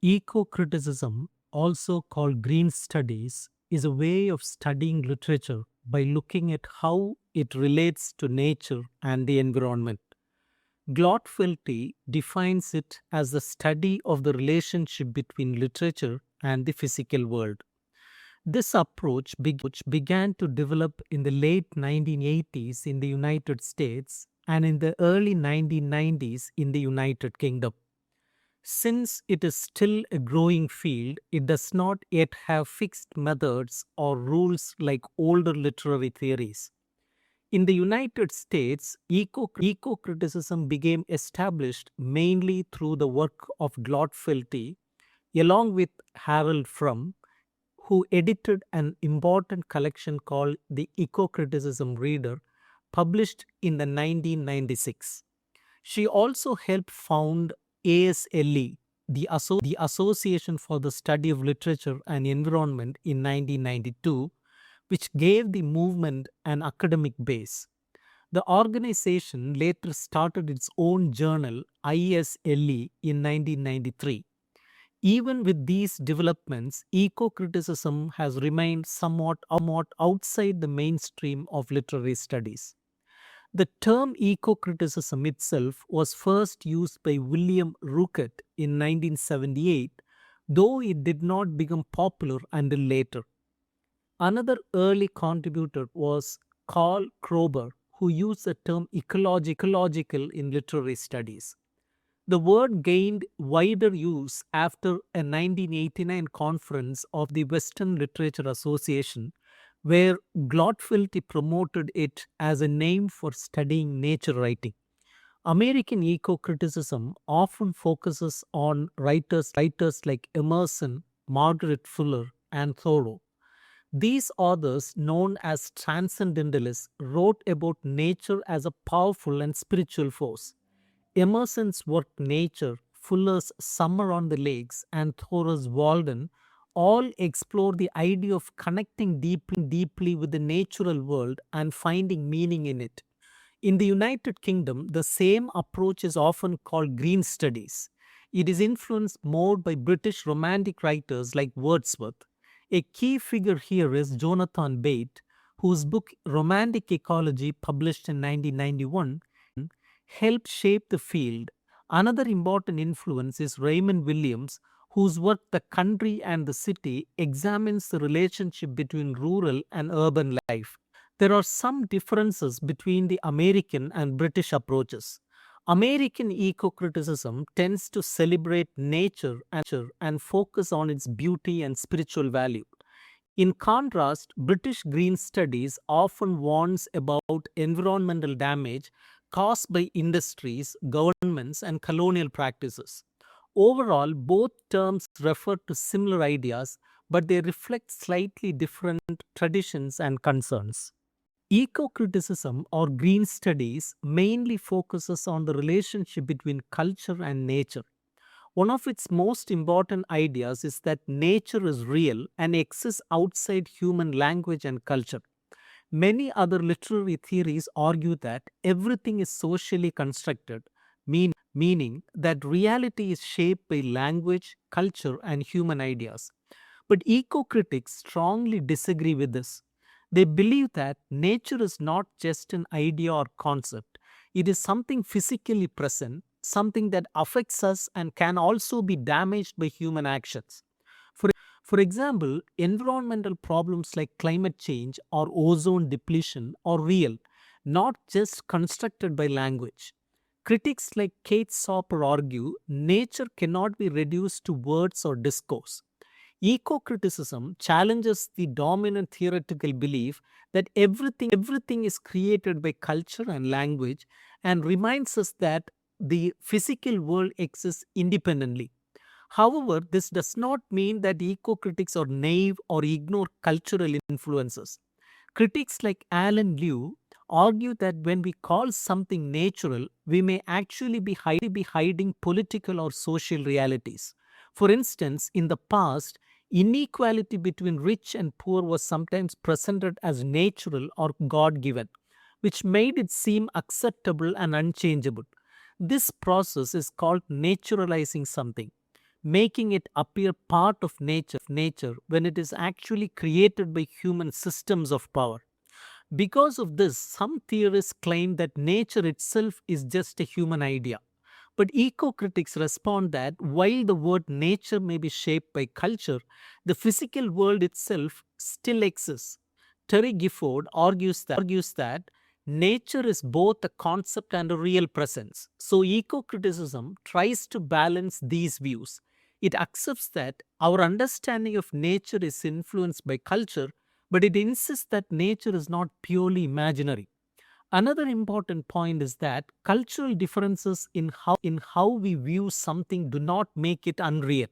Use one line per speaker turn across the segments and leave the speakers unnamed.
Ecocriticism, also called green studies, is a way of studying literature by looking at how it relates to nature and the environment. Glotfelty defines it as the study of the relationship between literature and the physical world. This approach began to develop in the late 1980s in the United States and in the early 1990s in the United Kingdom. Since it is still a growing field, it does not yet have fixed methods or rules like older literary theories. In the United States, eco-criticism became established mainly through the work of Glotfelty, along with Harold Frum, who edited an important collection called the Eco-Criticism Reader, published in the 1996. She also helped found ASLE, the Association for the Study of Literature and Environment, in 1992, which gave the movement an academic base. The organization later started its own journal, ISLE, in 1993. Even with these developments, eco-criticism has remained somewhat outside the mainstream of literary studies. The term eco-criticism itself was first used by William Rocket in 1978, though it did not become popular until later. Another early contributor was Karl Kroeber, who used the term ecological in literary studies. The word gained wider use after a 1989 conference of the Western Literature Association, where Glotfelty promoted it as a name for studying nature writing. American eco-criticism often focuses on writers like Emerson, Margaret Fuller, and Thoreau. These authors, known as transcendentalists, wrote about nature as a powerful and spiritual force. Emerson's work Nature, Fuller's Summer on the Lakes, and Thoreau's Walden all explore the idea of connecting deeply with the natural world and finding meaning in it. In the United Kingdom, the same approach is often called green studies. It is influenced more by British Romantic writers like Wordsworth. A key figure here is Jonathan Bate, whose book Romantic Ecology, published in 1991, helped shape the field. Another important influence is Raymond Williams, whose work The Country and the City examines the relationship between rural and urban life. There are some differences between the American and British approaches. American eco-criticism tends to celebrate nature and focus on its beauty and spiritual value. In contrast, British green studies often warns about environmental damage caused by industries, governments, and colonial practices. Overall, both terms refer to similar ideas, but they reflect slightly different traditions and concerns. Eco-criticism or green studies mainly focuses on the relationship between culture and nature. One of its most important ideas is that nature is real and exists outside human language and culture. Many other literary theories argue that everything is socially constructed, meaning that reality is shaped by language, culture, and human ideas. But eco-critics strongly disagree with this. They believe that nature is not just an idea or concept, it is something physically present, something that affects us and can also be damaged by human actions. For, for example, environmental problems like climate change or ozone depletion are real, not just constructed by language. Critics like Kate Soper argue nature cannot be reduced to words or discourse. Eco-criticism challenges the dominant theoretical belief that everything is created by culture and language and reminds us that the physical world exists independently. However, this does not mean that eco-critics are naive or ignore cultural influences. Critics like Alan Liu argue that when we call something natural, we may actually be hiding political or social realities. For instance, in the past, inequality between rich and poor was sometimes presented as natural or God given, which made it seem acceptable and unchangeable. This process is called naturalizing something. making it appear part of nature when it is actually created by human systems of power. Because of this, some theorists claim that nature itself is just a human idea. But eco-critics respond that while the word nature may be shaped by culture, the physical world itself still exists. Terry Gifford argues that nature is both a concept and a real presence. So eco-criticism tries to balance these views. It accepts that our understanding of nature is influenced by culture, but it insists that nature is not purely imaginary. Another important point is that cultural differences in how we view something do not make it unreal.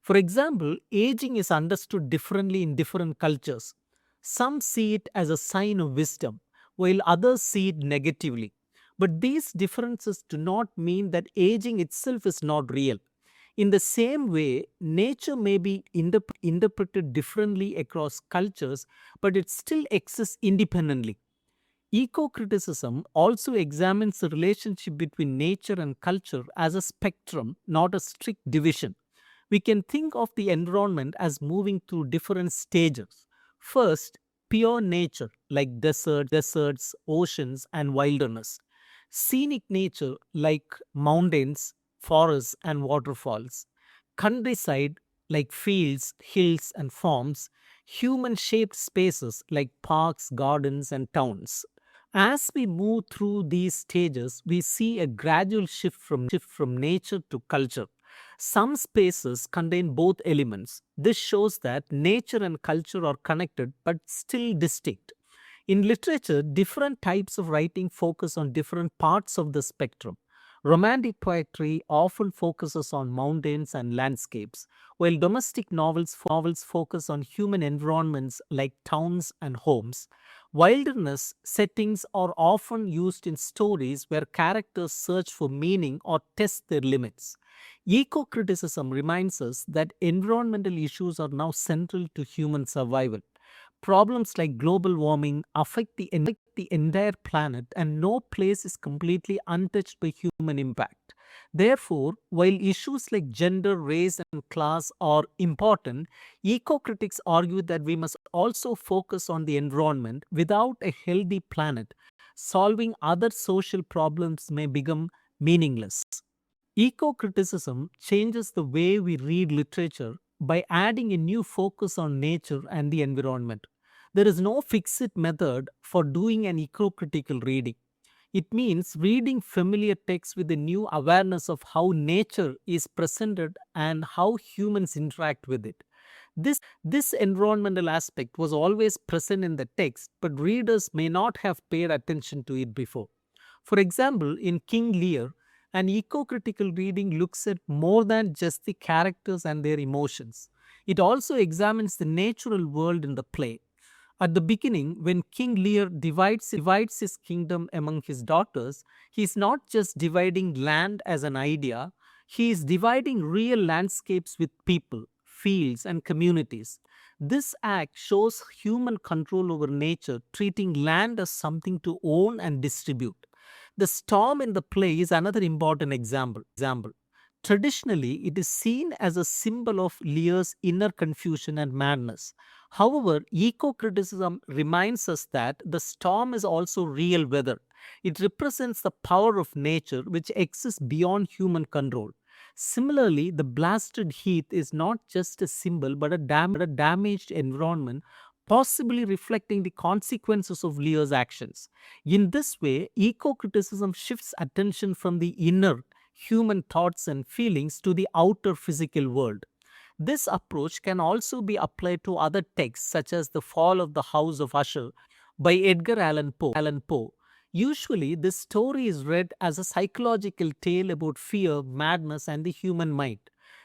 For example, aging is understood differently in different cultures. Some see it as a sign of wisdom, while others see it negatively. But these differences do not mean that aging itself is not real. In the same way, nature may be interpreted differently across cultures, but it still exists independently. Eco-criticism also examines the relationship between nature and culture as a spectrum, not a strict division. We can think of the environment as moving through different stages. First, pure nature like deserts, oceans, and wilderness. Scenic nature like mountains, forests, and waterfalls. Countryside like fields, hills, and farms. Human shaped spaces like parks, gardens, and towns. As we move through these stages, we see a gradual shift from nature to culture. Some spaces contain both elements. This shows that nature and culture are connected but still distinct. In literature, different types of writing focus on different parts of the spectrum. Romantic poetry often focuses on mountains and landscapes, while domestic novels focus on human environments like towns and homes. Wilderness settings are often used in stories where characters search for meaning or test their limits. Eco criticism reminds us that environmental issues are now central to human survival. Problems like global warming affect the entire planet, and no place is completely untouched by human impact. Therefore, while issues like gender, race, and class are important, eco critics argue that we must also focus on the environment. Without a healthy planet, solving other social problems may become meaningless. Eco criticism changes the way we read literature by adding a new focus on nature and the environment. There is no fixed method for doing an eco critical reading. It means reading familiar texts with a new awareness of how nature is presented and how humans interact with it. This environmental aspect was always present in the text, but readers may not have paid attention to it before. For example, in King Lear, an eco critical reading looks at more than just the characters and their emotions. It also examines the natural world in the play. At the beginning, when King Lear divides his kingdom among his daughters, he is not just dividing land as an idea, he is dividing real landscapes with people, fields, and communities. This act shows human control over nature, treating land as something to own and distribute. The storm in the play is another important example. Traditionally, it is seen as a symbol of Lear's inner confusion and madness. However, eco criticism reminds us that the storm is also real weather. It represents the power of nature which exists beyond human control. Similarly, the blasted heath is not just a symbol but a damaged environment, possibly reflecting the consequences of Lear's actions. In this way, eco criticism shifts attention from the inner human thoughts and feelings to the outer physical world. This approach can also be applied to other texts such as The Fall of the House of Usher by Edgar Allan Poe. Usually, this story is read as a psychological tale about fear, madness, and the human mind.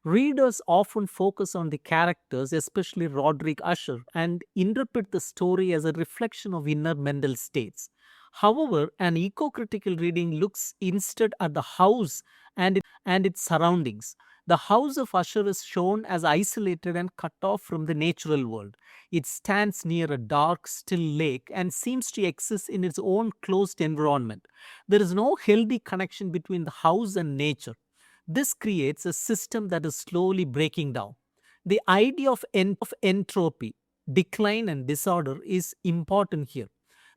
Readers often focus on the characters, especially Roderick Usher, and interpret the story as a reflection of inner mental states. However, an eco critical reading looks instead at the house and its surroundings. The house of Usher is shown as isolated and cut off from the natural world. It stands near a dark, still lake and seems to exist in its own closed environment. There is no healthy connection between the house and nature. This creates a system that is slowly breaking down. The idea of entropy, decline, and disorder is important here.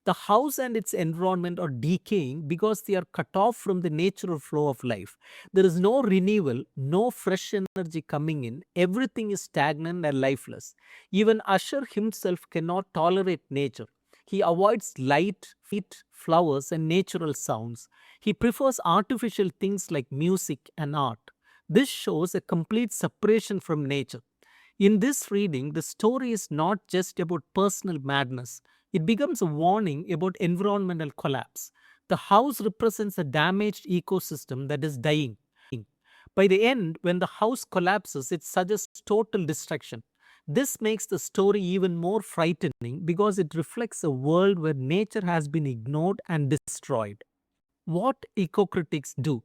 The house and its environment are decaying because they are cut off from the natural flow of life. There is no renewal, no fresh energy coming in. Everything is stagnant and lifeless. Even Usher himself cannot tolerate nature. He avoids light, flowers, and natural sounds. He prefers artificial things like music and art. This shows a complete separation from nature. In this reading, the story is not just about personal madness, it becomes a warning about environmental collapse. The house represents a damaged ecosystem that is dying. By the end, when the house collapses, it suggests total destruction. This makes the story even more frightening because it reflects a world where nature has been ignored and destroyed. What eco-critics do?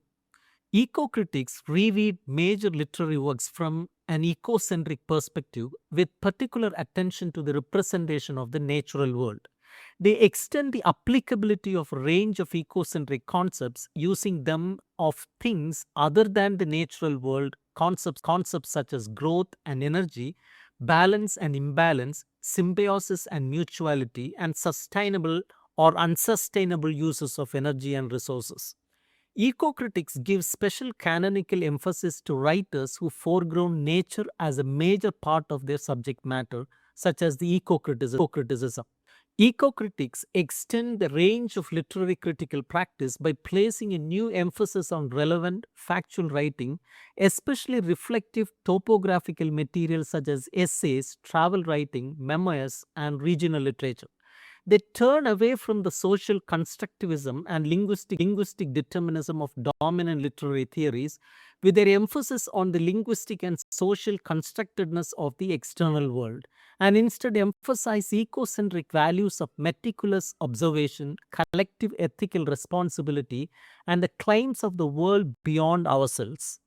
Eco-critics reread major literary works from an ecocentric perspective with particular attention to the representation of the natural world. They extend the applicability of a range of ecocentric concepts using them of things other than the natural world, concepts such as growth and energy, balance and imbalance, symbiosis and mutuality, and sustainable or unsustainable uses of energy and resources. Eco-critics give special canonical emphasis to writers who foreground nature as a major part of their subject matter, such as the eco-criticism. Eco-critics extend the range of literary critical practice by placing a new emphasis on relevant, factual writing, especially reflective topographical materials such as essays, travel writing, memoirs, and regional literature. They turn away from the social constructivism and linguistic determinism of dominant literary theories, with their emphasis on the linguistic and social constructedness of the external world, and instead emphasize ecocentric values of meticulous observation, collective ethical responsibility, and the claims of the world beyond ourselves.